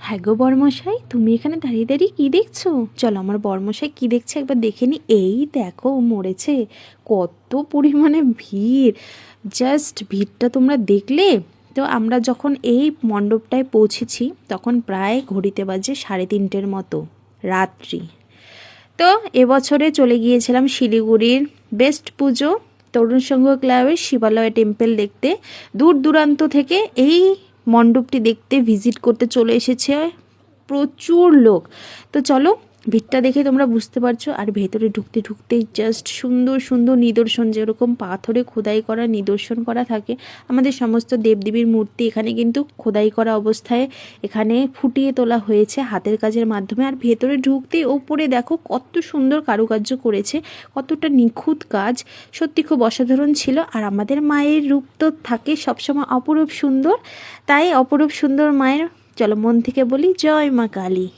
হ্যাঁ গো বর্মশাই, তুমি এখানে দাঁড়িয়ে দাঁড়িয়ে কী দেখছো? চলো আমার বর্মশাই কী দেখছে একবার দেখে নি। এই দেখো ও মরেছে, কত পরিমাণে ভিড়! জাস্ট ভিড়টা তোমরা দেখলে? তো আমরা যখন এই মণ্ডপটায় পৌঁছেছি তখন প্রায় ঘড়িতে বাজে 3:30 মতো রাত্রি। তো এবছরে চলে গিয়েছিলাম শিলিগুড়ির বেস্ট পুজো তরুণ সংঘ ক্লাবের শিবালয় টেম্পল দেখতে। দূর দূরান্ত থেকে এই মণ্ডপটি দেখতে ভিজিট করতে চলে এসেছে প্রচুর লোক। তো চলো, ভিড়টা দেখে তোমরা বুঝতে পারছো। আর ভেতরে ঢুকতে ঢুকতেই জাস্ট সুন্দর সুন্দর নিদর্শন, যেরকম পাথরে খোদাই করা নিদর্শন করা থাকে আমাদের সমস্ত দেবদেবীর মূর্তি এখানে কিন্তু খোদাই করা অবস্থায় এখানে ফুটিয়ে তোলা হয়েছে হাতের কাজের মাধ্যমে। আর ভেতরে ঢুকতেই ওপরে দেখো কত সুন্দর কারুকার্য করেছে, কতটা নিখুঁত কাজ, সত্যি খুব অসাধারণ ছিল। আর আমাদের মায়ের রূপ তো থাকে সবসময় অপরূপ সুন্দর, তাই অপরূপ সুন্দর মায়ের চলো মন থেকে বলি জয় মা কালী।